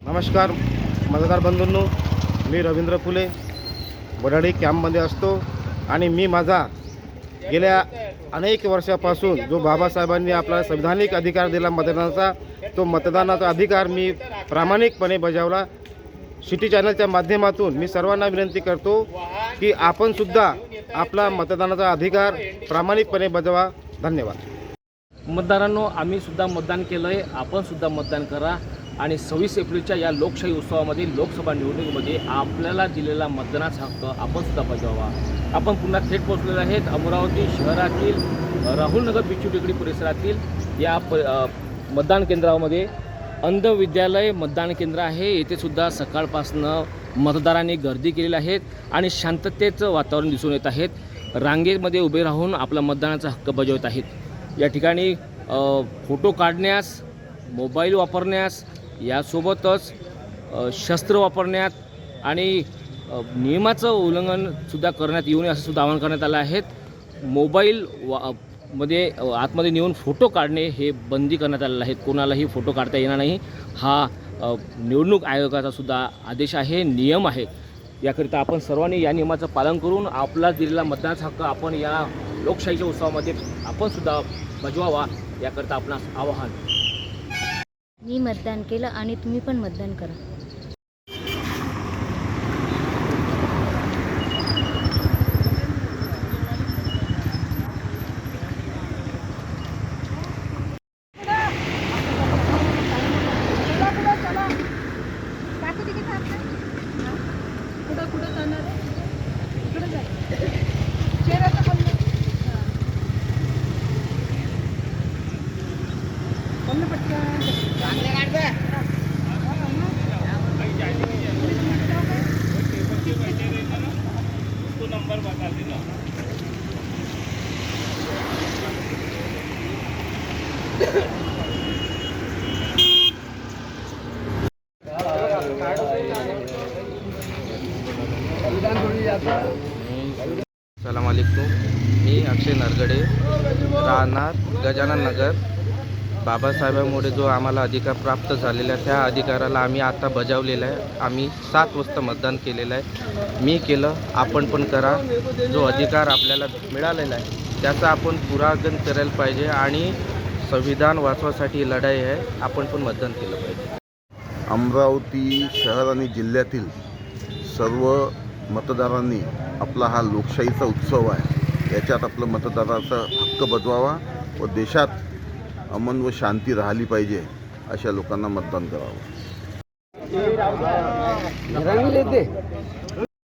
नमस्कार मतदार बंधूंनो, मी रवींद्र फुले वडाळी कॅम्पमध्ये असतो आणि मी माझा गेल्या अनेक वर्षापासून जो बाबासाहेबांनी आपला संविधानिक अधिकार दिला मतदानाचा, तो मतदानाचा अधिकार मी प्रामाणिकपणे बजावला। सिटी चॅनलच्या माध्यमातून मी सर्वांना विनंती करतो की आपण सुद्धा आपला मतदानाचा अधिकार प्रामाणिकपणे बजावा। धन्यवाद। मतदारांनो, आम्ही सुद्धा मतदान केलं आहे, आपण सुद्धा मतदान करा आणि 26 एप्रिलच्या या लोकशाही उत्सवामध्ये लोकसभा निवडणुकीमध्ये आपल्याला दिलेला मतदानाचा हक्क आपण सुद्धा बजावा। आपण पुन्हा थेट पोहोचलेले आहेत अमरावती शहरातील राहुलनगर बिच्छू टेकडी परिसरातील या मतदान केंद्रामध्ये अंध विद्यालय मतदान केंद्र आहे। येथे सुद्धा सकाळपासनं मतदारांनी गर्दी केलेली आहे आणि शांततेचं वातावरण दिसून येत आहे। रांगेमध्ये उभे राहून आपला मतदानाचा हक्क बजावत आहेत। या ठिकाणी फोटो काढण्यास, मोबाईल वापरण्यास, यासोबतच शस्त्र वापरण्यात आणि नियमाचं उल्लंघनसुद्धा करण्यात येऊ नये असं सुद्धा आवाहन करण्यात आलं आहे। मोबाईल मध्ये आतमध्ये नेऊन फोटो काढणे हे बंदी करण्यात आलेलं आहे। कोणालाही फोटो काढता येणार नाही, हा निवडणूक आयोगाचा सुद्धा आदेश आहे, नियम आहे। याकरिता आपण सर्वांनी या नियमाचं पालन करून आपला दिलेला मतदानाचा हक्क आपण या लोकशाहीच्या उत्सवामध्ये आपण सुद्धा बजवावा, याकरिता आपणास आवाहन। मी मतदान केलं आणि तुम्ही पण मतदान करा। सलाम अलैकुम। मी अक्षय नरगडे, राहणार गजानन नगर। बाबासाहेबांमुळे जो आम्हाला अधिकार प्राप्त झालेला आहे त्या अधिकाराला आम्ही आता बजावलेला आहे। आम्ही 7 वाजता मतदान केलेलं आहे। मी केलं, आपण पण करा। जो अधिकार आपल्याला मिळालेला आहे त्याचा आपण पुरागण करायला पाहिजे आणि संविधान वाचवासाठी लढाई आहे, आपण पण मतदान केलं पाहिजे। अमरावती शहर आणि जिल्ह्यातील सर्व मतदारांनी आपला हा लोकशाहीचा उत्सव आहे, याच्यात आपलं मतदाराचा हक्क बजवावा व देशात अमन व शांती राहिली पाहिजे अशा लोकांना मतदान करावं।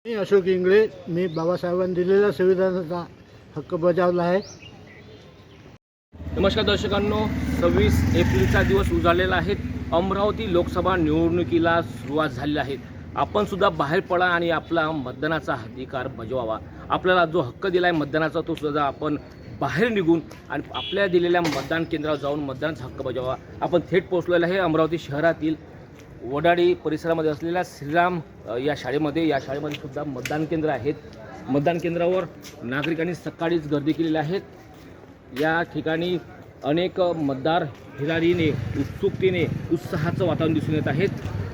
मी अशोक इंगळे, मी बाबासाहेबांनी दिलेला संविधानाचा हक्क बजावला आहे। नमस्कार दर्शकांनो, 26 एप्रिलचा दिवस उजाडलेला आहे। अमरावती लोकसभा निवडणुकीला सुरुवात झालेली आहे। आपण सुद्धा बाहेर पडा आणि आपला मतदानाचा अधिकार बजवावा। आपल्याला जो हक्क दिला आहे मतदानाचा, तो सुद्धा आपण बाहेर निघून आणि आपल्या दिलेल्या मतदान केंद्रावर जाऊन मतदानाचा हक्क बजावा। आपण थेट पोहोचलेला आहे अमरावती शहरातील वडाळी परिसरामध्ये असलेल्या श्रीराम या शाळेमध्ये सुद्धा मतदान केंद्र आहेत। मतदान केंद्रावर नागरिकांनी सकाळीच गर्दी केलेली आहे। या ठिकाणी अनेक मतदार हिरारीने, उत्सुकतेने, उत्साहाचं वातावरण दिसून येत आहेत।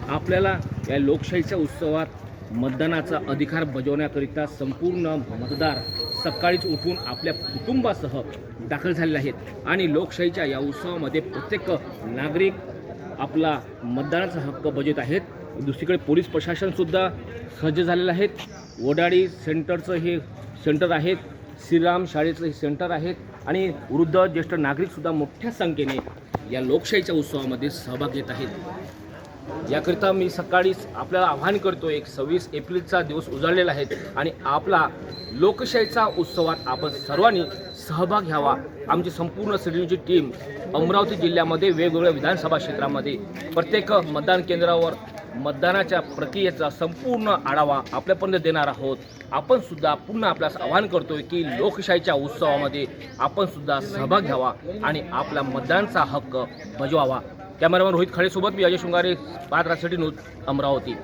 आपल्याला या लोकशाहीच्या उत्सवात मतदानाचा अधिकार बजावण्याकरिता संपूर्ण मतदार सकाळीच उठून आपल्या कुटुंबासह दाखल झालेले आहेत आणि लोकशाहीच्या या उत्सवामध्ये प्रत्येक नागरिक आपला मतदानाचा हक्क बजावत आहेत। दुसरीकडे पोलीस प्रशासनसुद्धा सज्ज झालेलं आहे। वडाळी सेंटरचं हे सेंटर आहे, श्रीराम शाळेचं हे सेंटर आहे आणि वृद्ध ज्येष्ठ नागरिकसुद्धा मोठ्या संख्येने या लोकशाहीच्या उत्सवामध्ये सहभाग घेत आहेत। याकरिता मी सकाळीच आपल्याला आवाहन करतो, एक 26 एप्रिलचा दिवस उजाडलेला आहे आणि आपला लोकशाहीचा उत्सवात आपण सर्वांनी सहभाग घ्यावा। आमची संपूर्ण सिडनीची टीम अमरावती जिल्ह्यामध्ये वेगवेगळ्या विधानसभा क्षेत्रामध्ये प्रत्येक मतदान केंद्रावर मतदानाच्या प्रक्रियेचा संपूर्ण आढावा आपल्यापर्यंत देणार आहोत। आपण सुद्धा पुन्हा आपल्यास आवाहन करतोय की लोकशाहीच्या उत्सवामध्ये आपण सुद्धा सहभाग घ्यावा आणि आपला मतदानाचा हक्क बजवावा। कॅमेरामॅन रोहित खळेसोबत मी अजय शृंगारे, पात्रसाठी न्यूज, अमरावती।